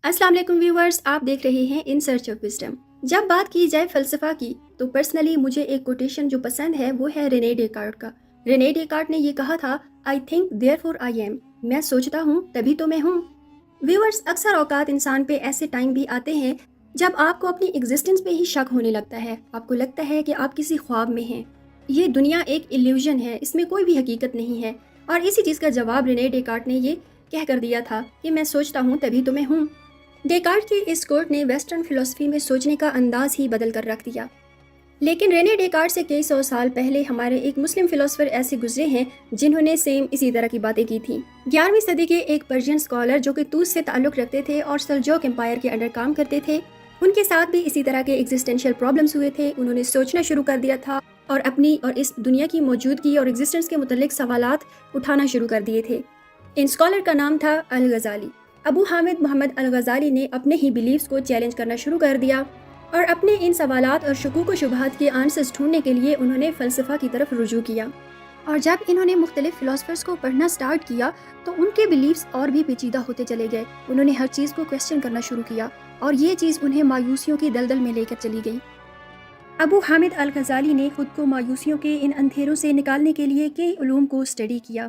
अस्सलाम वालेकुम व्यूवर्स, आप देख रहे हैं इन सर्च ऑफ विजडम। जब बात की जाए फ़लसफ़ा की तो पर्सनली मुझे एक कोटेशन जो पसंद है वो है रेने डेकार्ट का। रेने डेकार्ट ने ये कहा था, I think therefore I am. मैं सोचता हूँ तभी तो मैं हूँ। व्यूवर्स, अक्सर औकात इंसान पे ऐसे टाइम भी आते हैं जब आपको अपनी एग्जिस्टेंस पे ही शक होने लगता है। आपको लगता है कि आप किसी ख्वाब में हैं, ये दुनिया एक इल्यूजन है, इसमें कोई भी हकीकत नहीं है। और इसी चीज़ का जवाब रेने डेकार्ट ने ये कह कर दिया था कि मैं सोचता हूँ तभी तो मैं हूँ। डेकार्ट की इस कोट ने वेस्टर्न फिलॉसफी में सोचने का अंदाज ही बदल कर रख दिया। लेकिन रेने डेकार्ट से कई सौ साल पहले हमारे एक मुस्लिम फिलोसफर ऐसे गुजरे हैं जिन्होंने सेम इसी तरह की बातें की थी। 11वीं सदी के एक पर्शियन स्कॉलर जो कि तूस से ताल्लुक़ रखते थे और सल्जोक एम्पायर के अंडर काम करते थे, उनके साथ भी इसी तरह के एग्जिस्टेंशियल प्रॉब्लम्स हुए थे। उन्होंने सोचना शुरू कर दिया था और अपनी और इस दुनिया की मौजूदगी और एग्जिस्टेंस के मुतल्लिक सवालात उठाना शुरू कर दिए थे। इन स्कॉलर का नाम था अल गज़ाली। अबू हामिद मोहम्मद अल गज़ाली ने अपने ही बिलीव्स को चैलेंज करना शुरू कर दिया और अपने इन सवालात और शकूक व शुबहात के आंसर्स ढूंढने के लिए उन्होंने फ़लसफ़ा की तरफ रुजू किया। और जब इन्होंने मुख्तलिफ फ़िलासफ़र्स को पढ़ना स्टार्ट किया तो उनके बिलीव्स और भी पेचीदा होते चले गए। उन्होंने हर चीज़ को क्वेश्चन करना शुरू किया और ये चीज़ उन्हें मायूसियों की दलदल में लेकर चली गई। अबू हामिद अल गज़ाली ने खुद को मायूसियों के इन अंधेरों से निकालने के लिए कई उलूम को स्टडी किया,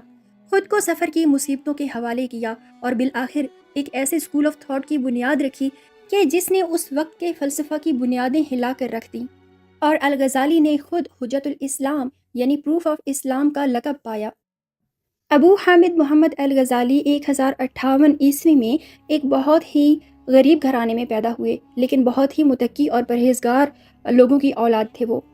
खुद को सफ़र की मुसीबतों के हवाले किया और बिल आखिर एक ऐसे स्कूल ऑफ थॉट की बुनियाद रखी कि जिसने उस वक्त के फ़लसफ़ा की बुनियादें हिला कर रख दी। और अल गज़ाली ने खुद हुज्जतुल इस्लाम यानी प्रूफ ऑफ इस्लाम का लक़ब पाया। अबू हामिद मोहम्मद अल गज़ाली 1058 ईस्वी में एक बहुत ही गरीब घराने में पैदा हुए, लेकिन बहुत ही मुतक्की और परहेज़गार लोगों की औलाद थे वो।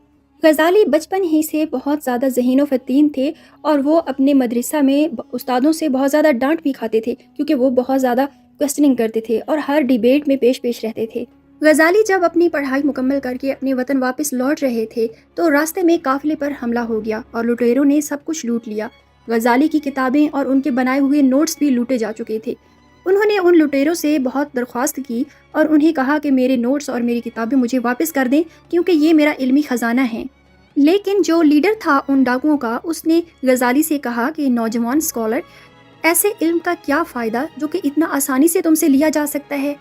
गज़ाली बचपन ही से बहुत ज़्यादा ज़हीन व फ़तीन थे और वो अपने मदरसा में उस्तादों से बहुत ज़्यादा डांट भी खाते थे क्योंकि वो बहुत ज़्यादा क्वेश्चनिंग करते थे और हर डिबेट में पेश रहते थे। गज़ाली जब अपनी पढ़ाई मुकम्मल करके अपने वतन वापस लौट रहे थे तो रास्ते में काफ़िले पर हमला हो गया और लुटेरों ने सब कुछ लूट लिया। गज़ाली की किताबें और उनके बनाए हुए नोट्स भी लूटे जा चुके थे। उन्होंने उन लुटेरों से बहुत दरख्वास्त की और उन्हें कहा कि मेरे नोट्स और मेरी किताबें मुझे वापस कर दें क्योंकि ये मेरा इल्मी ख़जाना है। लेकिन जो लीडर था उन डाकुओं का, उसने गज़ाली से कहा कि नौजवान स्कॉलर, ऐसे इल्म का क्या फ़ायदा जो कि इतना आसानी से तुमसे लिया जा सकता है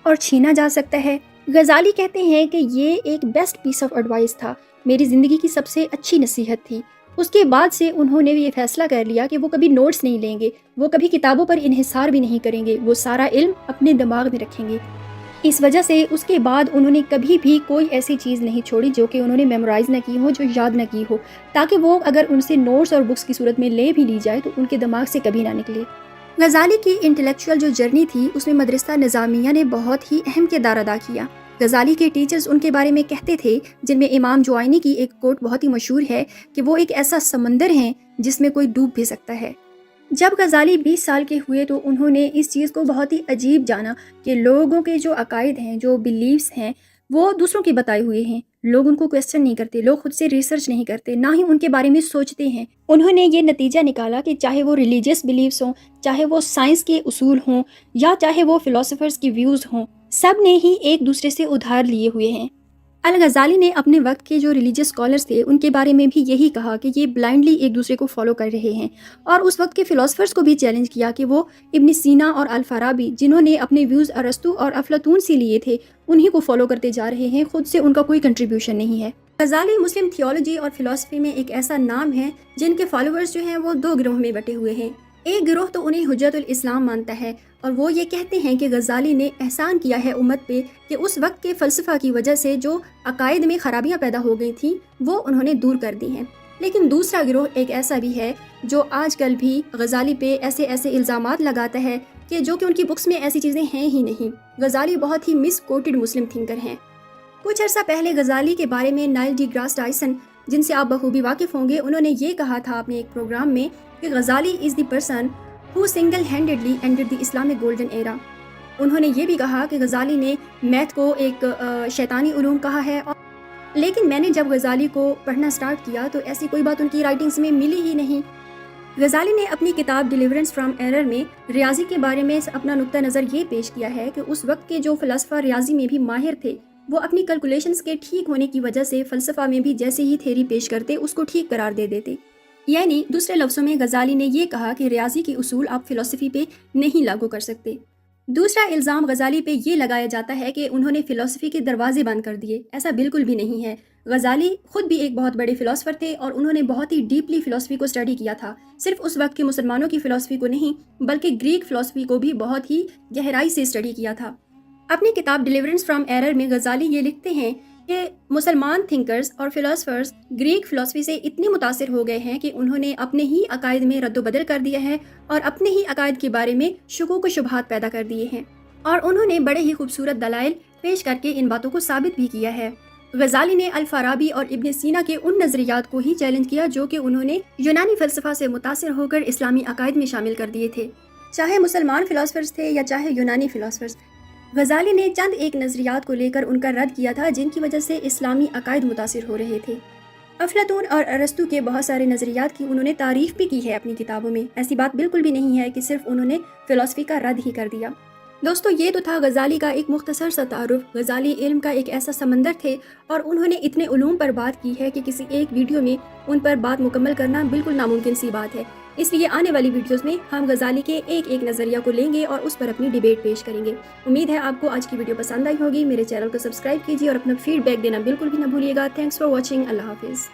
और छीना जा सकता है। गज़ाली कहते हैं कि ये एक बेस्ट पीस ऑफ एडवाइस था, मेरी ज़िंदगी की सबसे अच्छी नसीहत थी। उसके बाद से उन्होंने ये फैसला कर लिया कि वो कभी नोट्स नहीं लेंगे, वो कभी किताबों पर इन्हिसार भी नहीं करेंगे, वो सारा इल्म अपने दिमाग में रखेंगे। इस वजह से उसके बाद उन्होंने कभी भी कोई ऐसी चीज़ नहीं छोड़ी जो कि उन्होंने मेमोराइज़ न की हो, जो याद न की हो, ताकि वो अगर उनसे नोट्स और बुक्स की सूरत में ले भी ली जाए तो उनके दिमाग से कभी ना निकले। गज़ाली की इंटेलेक्चुअल जो जर्नी थी उसमें मदरसा निज़ामिया ने बहुत ही अहम किरदार अदा किया। गज़ाली के टीचर्स उनके बारे में कहते थे, जिनमें इमाम जुआइनी की एक कोट बहुत ही मशहूर है कि वो एक ऐसा समंदर हैं जिसमें कोई डूब भी सकता है। जब गज़ाली 20 साल के हुए तो उन्होंने इस चीज़ को बहुत ही अजीब जाना कि लोगों के जो अकायद हैं, जो बिलीव्स हैं, वो दूसरों के बताए हुए हैं। लोग उनको क्वेश्चन नहीं करते, लोग खुद से रिसर्च नहीं करते, ना ही उनके बारे में सोचते हैं। उन्होंने ये नतीजा निकाला कि चाहे वो रिलीजियस बिलीव्स हों, चाहे वो साइंस के उसूल हों या चाहे वो फ़िलासफ़र्स की व्यूज़ हों, सब ने ही एक दूसरे से उधार लिए हुए हैं। अल गज़ाली ने अपने वक्त के जो रिलीजियस स्कॉलर्स थे उनके बारे में भी यही कहा कि ये ब्लाइंडली एक दूसरे को फॉलो कर रहे हैं और उस वक्त के फ़िलासफ़र्स को भी चैलेंज किया कि वो इब्न सीना और अल फ़ाराबी, जिन्होंने अपने व्यूज़ अरस्तू और अफलातून से लिए थे, उन्हीं को फॉलो करते जा रहे हैं, खुद से उनका कोई कंट्रीब्यूशन नहीं है। गज़ाली मुस्लिम थियोलॉजी और फ़िलासफ़ी में एक ऐसा नाम है जिनके फॉलोअर्स जो हैं वो दो गिरोह में बटे हुए हैं। एक गिरोह तो उन्हें हुज्जतुल इस्लाम मानता है और वो ये कहते हैं कि गज़ाली ने एहसान किया है उम्मत पे कि उस वक्त के फ़लसफ़ा की वजह से जो अकायद में ख़राबियाँ पैदा हो गई थी वो उन्होंने दूर कर दी हैं। लेकिन दूसरा गिरोह एक ऐसा भी है जो आजकल भी गज़ाली पे ऐसे ऐसे इल्ज़ामात लगाता है कि जो कि उनकी बुक्स में ऐसी चीज़ें हैं ही नहीं। गज़ाली बहुत ही मिस कोटेड मुस्लिम थिंकर हैं। कुछ अर्सा पहले गज़ाली के बारे में नाइल डी ग्रास टाइसन, जिनसे आप बखूबी वाकिफ़ होंगे, उन्होंने ये कहा था अपने एक प्रोग्राम में कि Ghazali is the person who single handedly ended the Islamic golden era. उन्होंने ये भी कहा कि गज़ाली ने मैथ को एक शैतानी उलूम कहा है लेकिन मैंने जब गज़ाली को पढ़ना स्टार्ट किया तो ऐसी कोई बात उनकी राइटिंग्स में मिली ही नहीं। गज़ाली ने अपनी किताब डिलीवरेंस फ्राम एरर में रियाजी के बारे में अपना नुक्ता नज़र ये पेश किया है कि उस वक्त के जो फ़लसफ़ा रियाजी में भी माहिर थे वो अपनी कैलकुलेशंस के ठीक होने की वजह से फ़लसफ़ा में भी जैसे ही थ्योरी पेश करते उसको ठीक करार दे देते। यानी दूसरे लफ्ज़ों में गज़ाली ने ये कहा कि रियाजी के उसूल आप फ़िलासफ़ी पे नहीं लागू कर सकते। دوسرا الزام غزالی پہ یہ لگایا جاتا ہے کہ انہوں نے فلسفی کے دروازے بند کر دیے. ایسا بالکل بھی نہیں ہے. غزالی خود بھی ایک بہت بڑے فلسفر تھے اور انہوں نے بہت ہی ڈیپلی فلسفی کو اسٹڈی کیا تھا. صرف اس وقت کے مسلمانوں کی فلسفی کو نہیں بلکہ گریک فلسفی کو بھی بہت ہی گہرائی سے اسٹڈی کیا تھا. اپنی کتاب ڈیلیورنس فرام ایرر میں غزالی یہ لکھتے ہیں کہ مسلمان تھنکرز اور فلسفرز گریک فلسفی سے اتنے متاثر ہو گئے ہیں کہ انہوں نے اپنے ہی عقائد میں رد و بدل کر دیا ہے اور اپنے ہی عقائد کے بارے میں شکوک و شبہات پیدا کر دیے ہیں، اور انہوں نے بڑے ہی خوبصورت دلائل پیش کر کے ان باتوں کو ثابت بھی کیا ہے. غزالی نے الفارابی اور ابن سینا کے ان نظریات کو ہی چیلنج کیا جو کہ انہوں نے یونانی فلسفہ سے متاثر ہو کر اسلامی عقائد میں شامل کر دیے تھے، چاہے مسلمان فلسفرز تھے یا چاہے یونانی فلسفرز. غزالی نے چند ایک نظریات کو لے کر ان کا رد کیا تھا جن کی وجہ سے اسلامی عقائد متاثر ہو رہے تھے. افلاطون اور ارسطو کے بہت سارے نظریات کی انہوں نے تعریف بھی کی ہے اپنی کتابوں میں. ایسی بات بالکل بھی نہیں ہے کہ صرف انہوں نے فلسفی کا رد ہی کر دیا. دوستو، یہ تو تھا غزالی کا ایک مختصر سا تعارف. غزالی علم کا ایک ایسا سمندر تھے اور انہوں نے اتنے علوم پر بات کی ہے کہ کسی ایک ویڈیو میں ان پر بات مکمل کرنا بالکل ناممکن سی بات ہے. اس لیے آنے والی ویڈیوز میں ہم غزالی کے ایک ایک نظریہ کو لیں گے اور اس پر اپنی ڈیبیٹ پیش کریں گے. امید ہے آپ کو آج کی ویڈیو پسند آئی ہوگی. میرے چینل کو سبسکرائب کیجیے اور اپنا فیڈ بیک دینا بالکل بھی نہ بھولیے گا. Thanks for watching. اللہ حافظ.